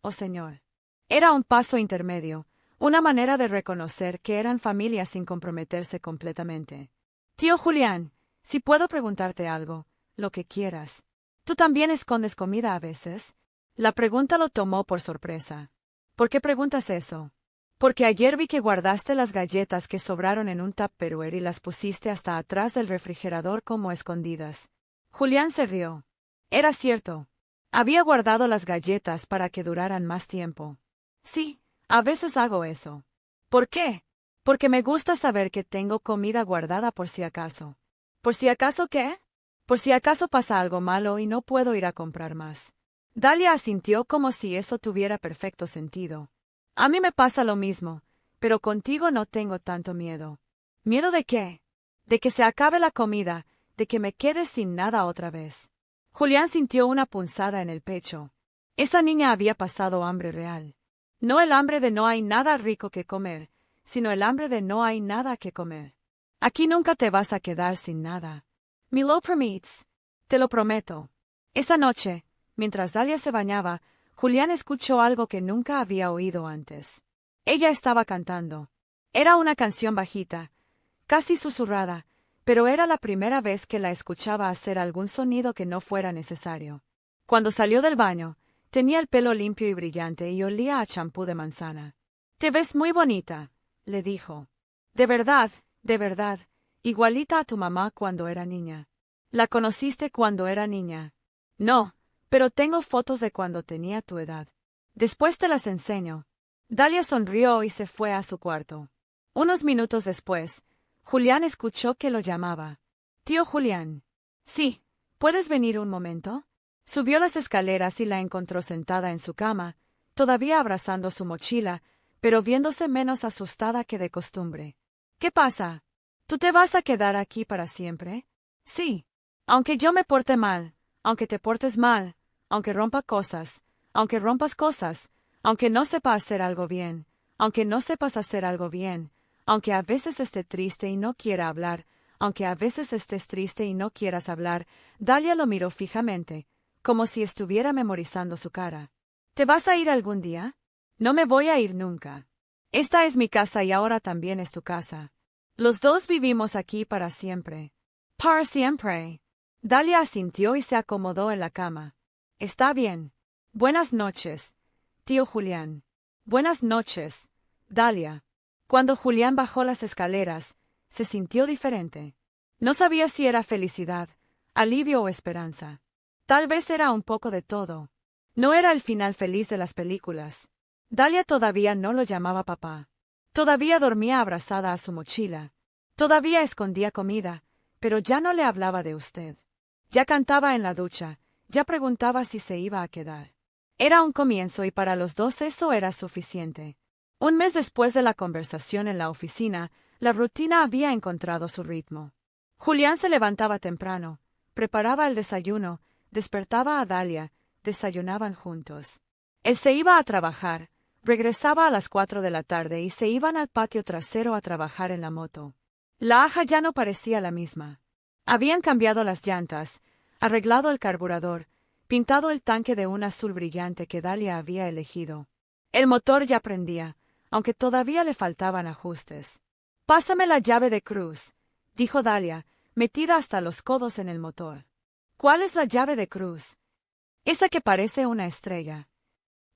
oh señor. Era un paso intermedio, una manera de reconocer que eran familia sin comprometerse completamente. «Tío Julián, si puedo preguntarte algo, lo que quieras. ¿Tú también escondes comida a veces?» La pregunta lo tomó por sorpresa. «¿Por qué preguntas eso?» «Porque ayer vi que guardaste las galletas que sobraron en un tupperware y las pusiste hasta atrás del refrigerador como escondidas». Julián se rió. Era cierto. Había guardado las galletas para que duraran más tiempo. «Sí, a veces hago eso». «¿Por qué?» «Porque me gusta saber que tengo comida guardada por si acaso». «¿Por si acaso qué?» «Por si acaso pasa algo malo y no puedo ir a comprar más». Dalia asintió como si eso tuviera perfecto sentido. «A mí me pasa lo mismo, pero contigo no tengo tanto miedo». «¿Miedo de qué?» «De que se acabe la comida, de que me quede sin nada otra vez». Julián sintió una punzada en el pecho. Esa niña había pasado hambre real. No el hambre de no hay nada rico que comer, sino el hambre de no hay nada que comer. «Aquí nunca te vas a quedar sin nada. ¿Me lo permites?» «Te lo prometo». Esa noche, mientras Dalia se bañaba, Julián escuchó algo que nunca había oído antes. Ella estaba cantando. Era una canción bajita, casi susurrada, pero era la primera vez que la escuchaba hacer algún sonido que no fuera necesario. Cuando salió del baño, tenía el pelo limpio y brillante y olía a champú de manzana. «Te ves muy bonita», le dijo. De verdad, igualita a tu mamá cuando era niña». «¿La conociste cuando era niña?» «No, pero tengo fotos de cuando tenía tu edad. Después te las enseño». Dalia sonrió y se fue a su cuarto. Unos minutos después, Julián escuchó que lo llamaba. «Tío Julián». «Sí, ¿puedes venir un momento?» Subió las escaleras y la encontró sentada en su cama, todavía abrazando su mochila, pero viéndose menos asustada que de costumbre. «¿Qué pasa? ¿Tú te vas a quedar aquí para siempre?» «Sí. Aunque yo me porte mal, aunque te portes mal, aunque rompa cosas, aunque rompas cosas, aunque no sepa hacer algo bien, aunque no sepas hacer algo bien, aunque a veces esté triste y no quiera hablar, aunque a veces estés triste y no quieras hablar». Dalia lo miró fijamente, como si estuviera memorizando su cara. «¿Te vas a ir algún día?» «No me voy a ir nunca. Esta es mi casa y ahora también es tu casa. Los dos vivimos aquí para siempre». «Para siempre». Dalia asintió y se acomodó en la cama. «Está bien. Buenas noches, tío Julián». «Buenas noches, Dalia». Cuando Julián bajó las escaleras, se sintió diferente. No sabía si era felicidad, alivio o esperanza. Tal vez era un poco de todo. No era el final feliz de las películas. Dalia todavía no lo llamaba papá. Todavía dormía abrazada a su mochila. Todavía escondía comida, pero ya no le hablaba de usted. Ya cantaba en la ducha, ya preguntaba si se iba a quedar. Era un comienzo y para los dos eso era suficiente. Un mes después de la conversación en la oficina, la rutina había encontrado su ritmo. Julián se levantaba temprano, preparaba el desayuno, despertaba a Dalia, desayunaban juntos. Él se iba a trabajar, regresaba a las 4 de la tarde y se iban al patio trasero a trabajar en la moto. La aja ya no parecía la misma. Habían cambiado las llantas, arreglado el carburador, pintado el tanque de un azul brillante que Dalia había elegido. El motor ya prendía, aunque todavía le faltaban ajustes. «Pásame la llave de cruz», dijo Dalia, metida hasta los codos en el motor. «¿Cuál es la llave de cruz?» «Esa que parece una estrella».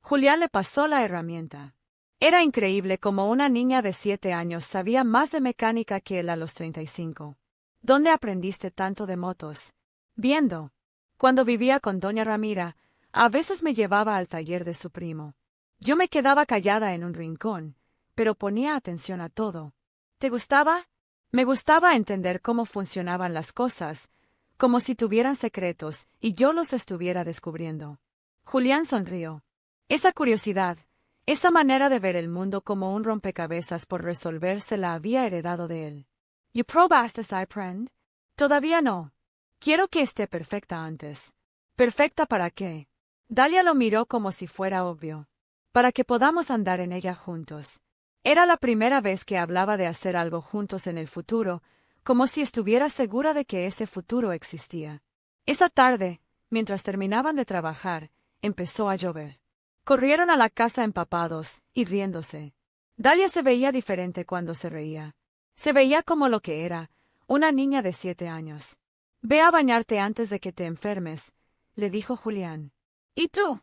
Julián le pasó la herramienta. Era increíble cómo una niña de 7 años sabía más de mecánica que él a los 35. «¿Dónde aprendiste tanto de motos?» «Viendo. Cuando vivía con doña Ramira, a veces me llevaba al taller de su primo. Yo me quedaba callada en un rincón, pero ponía atención a todo. ¿Te gustaba?» «Me gustaba entender cómo funcionaban las cosas, como si tuvieran secretos y yo los estuviera descubriendo». Julián sonrió. Esa curiosidad, esa manera de ver el mundo como un rompecabezas por resolver se la había heredado de él. «¿Y probaste, friend?» «Todavía no. Quiero que esté perfecta antes». «¿Perfecta para qué?» Dalia lo miró como si fuera obvio. «Para que podamos andar en ella juntos». Era la primera vez que hablaba de hacer algo juntos en el futuro, como si estuviera segura de que ese futuro existía. Esa tarde, mientras terminaban de trabajar, empezó a llover. Corrieron a la casa empapados y riéndose. Dalia se veía diferente cuando se reía. Se veía como lo que era, una niña de 7 años. «Ve a bañarte antes de que te enfermes», le dijo Julián. «¿Y tú?»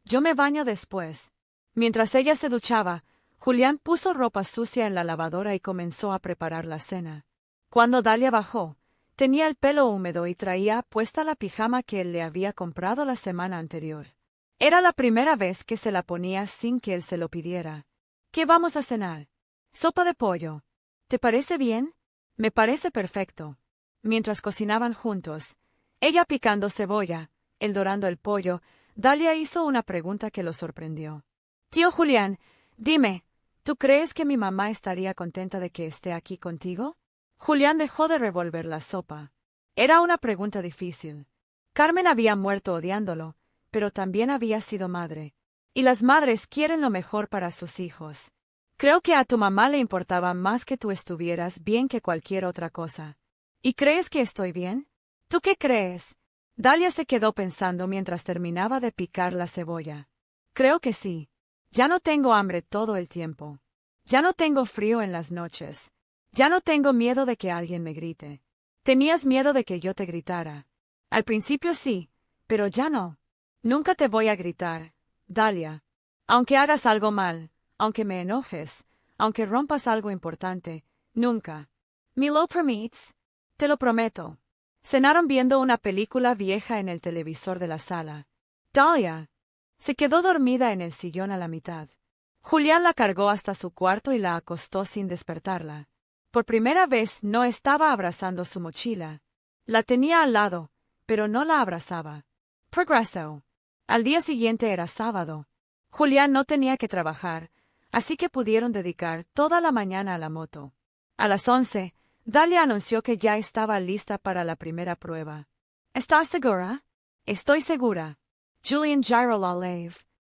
«Yo me baño después». Mientras ella se duchaba, Julián puso ropa sucia en la lavadora y comenzó a preparar la cena. Cuando Dalia bajó, tenía el pelo húmedo y traía puesta la pijama que él le había comprado la semana anterior. Era la primera vez que se la ponía sin que él se lo pidiera. «¿Qué vamos a cenar?» «Sopa de pollo. ¿Te parece bien?» «Me parece perfecto». Mientras cocinaban juntos, ella picando cebolla, él dorando el pollo, Dalia hizo una pregunta que lo sorprendió. «Tío Julián, dime, ¿tú crees que mi mamá estaría contenta de que esté aquí contigo?» Julián dejó de revolver la sopa. Era una pregunta difícil. Carmen había muerto odiándolo, pero también había sido madre. Y las madres quieren lo mejor para sus hijos. «Creo que a tu mamá le importaba más que tú estuvieras bien que cualquier otra cosa». «¿Y crees que estoy bien?» «¿Tú qué crees?» Dalia se quedó pensando mientras terminaba de picar la cebolla. «Creo que sí. Ya no tengo hambre todo el tiempo. Ya no tengo frío en las noches. Ya no tengo miedo de que alguien me grite. Tenías miedo de que yo te gritara. Al principio sí, pero ya no. Nunca te voy a gritar, Dahlia. Aunque hagas algo mal, aunque me enojes, aunque rompas algo importante, nunca. ¿Me lo permites? Te lo prometo. Cenaron viendo una película vieja en el televisor de la sala. Dahlia se quedó dormida en el sillón a la mitad. Julián la cargó hasta su cuarto y la acostó sin despertarla. Por primera vez no estaba abrazando su mochila. La tenía al lado, pero no la abrazaba. Progreso. Al día siguiente era sábado. Julián no tenía que trabajar, así que pudieron dedicar toda la mañana a la moto. A las 11, Dahlia anunció que ya estaba lista para la primera prueba. ¿Estás segura? Estoy segura. Julian giró la leve.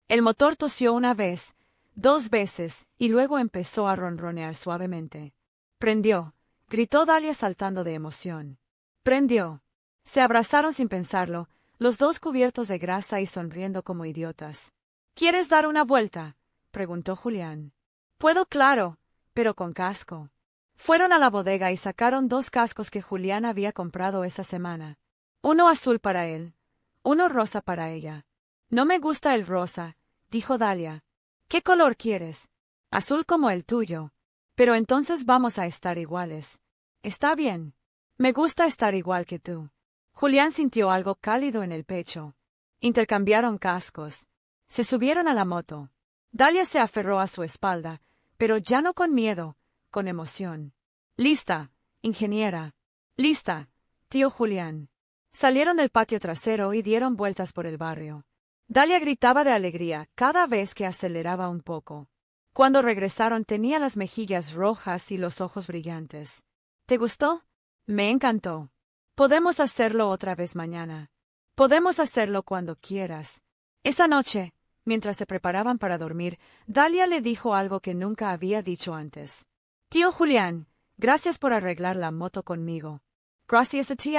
El motor tosió una vez, 2 veces, y luego empezó a ronronear suavemente. Prendió, gritó Dahlia saltando de emoción. Prendió. Se abrazaron sin pensarlo, los dos cubiertos de grasa y sonriendo como idiotas. ¿Quieres dar una vuelta?, preguntó Julián. Puedo, claro, pero con casco. Fueron a la bodega y sacaron 2 cascos que Julián había comprado esa semana. Uno azul para él, uno rosa para ella. No me gusta el rosa, dijo Dahlia. ¿Qué color quieres? Azul como el tuyo. Pero entonces vamos a estar iguales. Está bien. Me gusta estar igual que tú. Julián sintió algo cálido en el pecho. Intercambiaron cascos. Se subieron a la moto. Dahlia se aferró a su espalda, pero ya no con miedo, con emoción. Lista, ingeniera. Lista, tío Julián. Salieron del patio trasero y dieron vueltas por el barrio. Dahlia gritaba de alegría cada vez que aceleraba un poco. Cuando regresaron tenía las mejillas rojas y los ojos brillantes. ¿Te gustó? Me encantó. Podemos hacerlo otra vez mañana. Podemos hacerlo cuando quieras. Esa noche, mientras se preparaban para dormir, Dahlia le dijo algo que nunca había dicho antes. Tío Julián, gracias por arreglar la moto conmigo. Gracias a ti.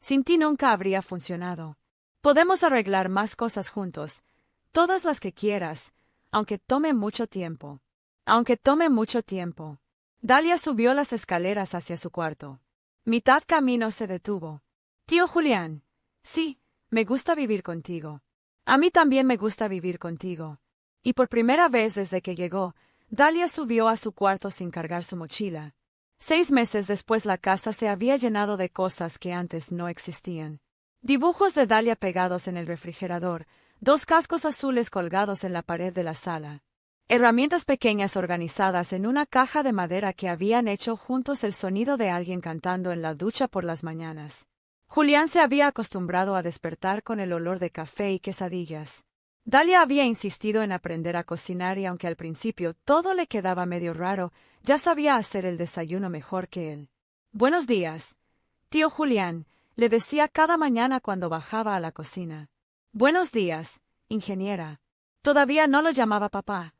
Sin ti nunca habría funcionado. Podemos arreglar más cosas juntos, todas las que quieras, aunque tome mucho tiempo. Aunque tome mucho tiempo. Dahlia subió las escaleras hacia su cuarto. Mitad camino se detuvo. Tío Julián. Sí, me gusta vivir contigo. A mí también me gusta vivir contigo. Y por primera vez desde que llegó, Dahlia subió a su cuarto sin cargar su mochila. 6 meses después la casa se había llenado de cosas que antes no existían. Dibujos de Dahlia pegados en el refrigerador, 2 cascos azules colgados en la pared de la sala. Herramientas pequeñas organizadas en una caja de madera que habían hecho juntos el sonido de alguien cantando en la ducha por las mañanas. Julián se había acostumbrado a despertar con el olor de café y quesadillas. Dahlia había insistido en aprender a cocinar y aunque al principio todo le quedaba medio raro, ya sabía hacer el desayuno mejor que él. Buenos días, tío Julián, le decía cada mañana cuando bajaba a la cocina. Buenos días, ingeniera. Todavía no lo llamaba papá.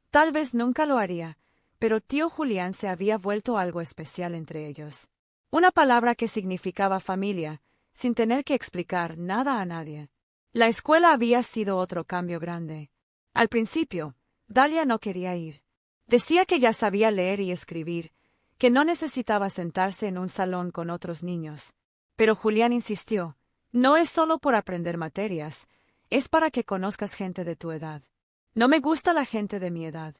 Tal vez nunca lo haría, pero tío Julián se había vuelto algo especial entre ellos. Una palabra que significaba familia, sin tener que explicar nada a nadie. La escuela había sido otro cambio grande. Al principio, Dahlia no quería ir. Decía que ya sabía leer y escribir, que no necesitaba sentarse en un salón con otros niños. Pero Julián insistió, no es solo por aprender materias, es para que conozcas gente de tu edad. No me gusta la gente de mi edad.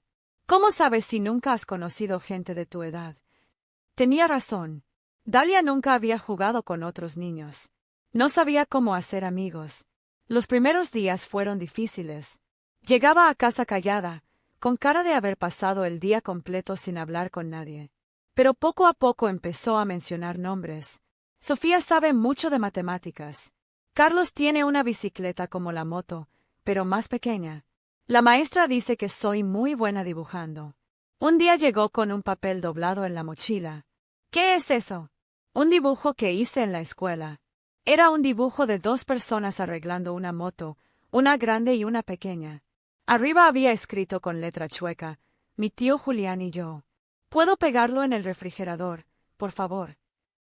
¿Cómo sabes si nunca has conocido gente de tu edad? Tenía razón. Dahlia nunca había jugado con otros niños. No sabía cómo hacer amigos. Los primeros días fueron difíciles. Llegaba a casa callada, con cara de haber pasado el día completo sin hablar con nadie. Pero poco a poco empezó a mencionar nombres. Sofía sabe mucho de matemáticas. Carlos tiene una bicicleta como la moto, pero más pequeña. La maestra dice que soy muy buena dibujando. Un día llegó con un papel doblado en la mochila. ¿Qué es eso? Un dibujo que hice en la escuela. Era un dibujo de 2 personas arreglando una moto, una grande y una pequeña. Arriba había escrito con letra chueca, mi tío Julián y yo. ¿Puedo pegarlo en el refrigerador, por favor?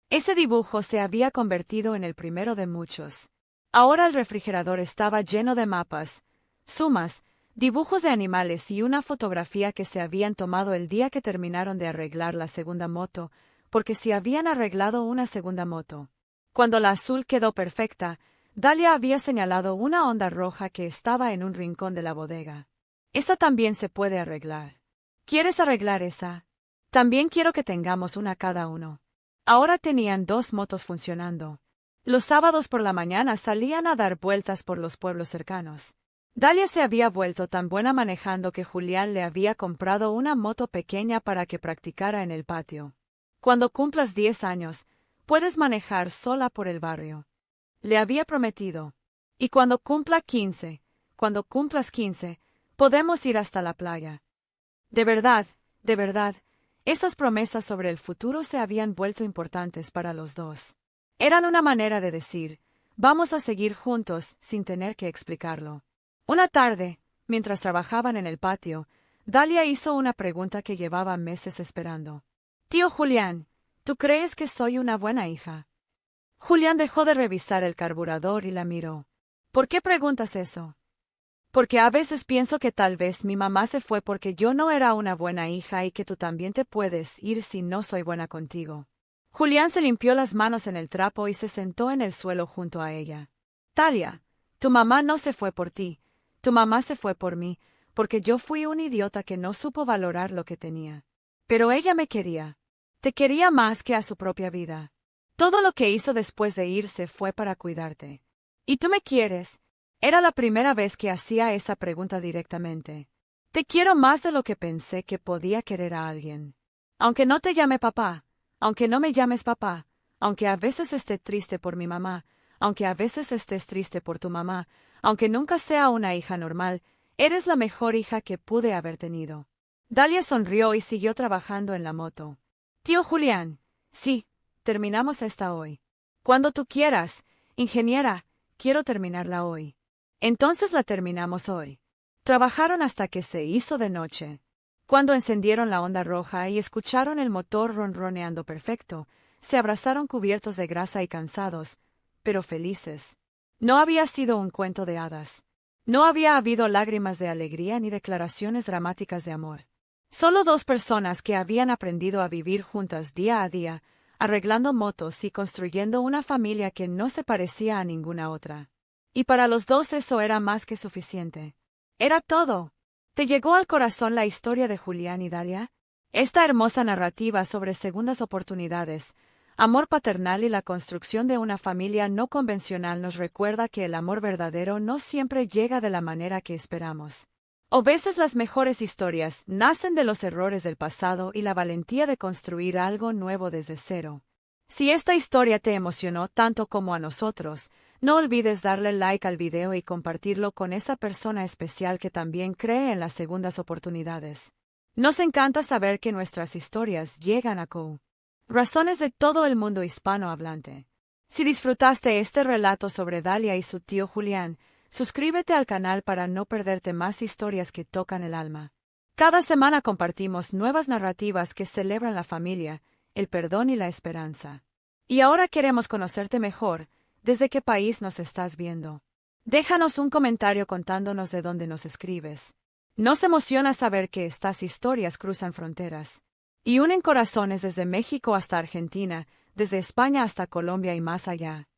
Ese dibujo se había convertido en el primero de muchos. Ahora el refrigerador estaba lleno de mapas, sumas, dibujos de animales y una fotografía que se habían tomado el día que terminaron de arreglar la segunda moto, porque si habían arreglado una segunda moto. Cuando la azul quedó perfecta, Dalia había señalado una onda roja que estaba en un rincón de la bodega. Esa también se puede arreglar. ¿Quieres arreglar esa? También quiero que tengamos una cada uno. Ahora tenían 2 motos funcionando. Los sábados por la mañana salían a dar vueltas por los pueblos cercanos. Dalia se había vuelto tan buena manejando que Julián le había comprado una moto pequeña para que practicara en el patio. Cuando cumplas 10 años, puedes manejar sola por el barrio. Le había prometido. Y cuando cumplas 15, podemos ir hasta la playa. De verdad, esas promesas sobre el futuro se habían vuelto importantes para los dos. Eran una manera de decir, vamos a seguir juntos sin tener que explicarlo. Una tarde, mientras trabajaban en el patio, Dalia hizo una pregunta que llevaba meses esperando. Tío Julián, ¿tú crees que soy una buena hija? Julián dejó de revisar el carburador y la miró. ¿Por qué preguntas eso? Porque a veces pienso que tal vez mi mamá se fue porque yo no era una buena hija y que tú también te puedes ir si no soy buena contigo. Julián se limpió las manos en el trapo y se sentó en el suelo junto a ella. Dalia, tu mamá no se fue por ti, tu mamá se fue por mí, porque yo fui un idiota que no supo valorar lo que tenía. Pero ella me quería. Te quería más que a su propia vida. Todo lo que hizo después de irse fue para cuidarte. ¿Y tú me quieres? Era la primera vez que hacía esa pregunta directamente. Te quiero más de lo que pensé que podía querer a alguien. Aunque no te llame papá, aunque no me llames papá, aunque a veces esté triste por mi mamá, aunque a veces estés triste por tu mamá, aunque nunca sea una hija normal, eres la mejor hija que pude haber tenido. Dalia sonrió y siguió trabajando en la moto. Tío Julián, sí, terminamos esta hoy. Cuando tú quieras, ingeniera, quiero terminarla hoy. Entonces la terminamos hoy. Trabajaron hasta que se hizo de noche. Cuando encendieron la onda roja y escucharon el motor ronroneando perfecto, se abrazaron cubiertos de grasa y cansados, pero felices. No había sido un cuento de hadas. No había habido lágrimas de alegría ni declaraciones dramáticas de amor. Solo 2 personas que habían aprendido a vivir juntas día a día, arreglando motos y construyendo una familia que no se parecía a ninguna otra. Y para los 2 eso era más que suficiente. Era todo. ¿Te llegó al corazón la historia de Julián y Dalia? Esta hermosa narrativa sobre segundas oportunidades, amor paternal y la construcción de una familia no convencional nos recuerda que el amor verdadero no siempre llega de la manera que esperamos. A veces las mejores historias nacen de los errores del pasado y la valentía de construir algo nuevo desde cero. Si esta historia te emocionó tanto como a nosotros, no olvides darle like al video y compartirlo con esa persona especial que también cree en las segundas oportunidades. Nos encanta saber que nuestras historias llegan a corazones de todo el mundo hispanohablante. Si disfrutaste este relato sobre Dalia y su tío Julián, suscríbete al canal para no perderte más historias que tocan el alma. Cada semana compartimos nuevas narrativas que celebran la familia, el perdón y la esperanza. Y ahora queremos conocerte mejor. ¿Desde qué país nos estás viendo? Déjanos un comentario contándonos de dónde nos escribes. Nos emociona saber que estas historias cruzan fronteras y unen corazones desde México hasta Argentina, desde España hasta Colombia y más allá.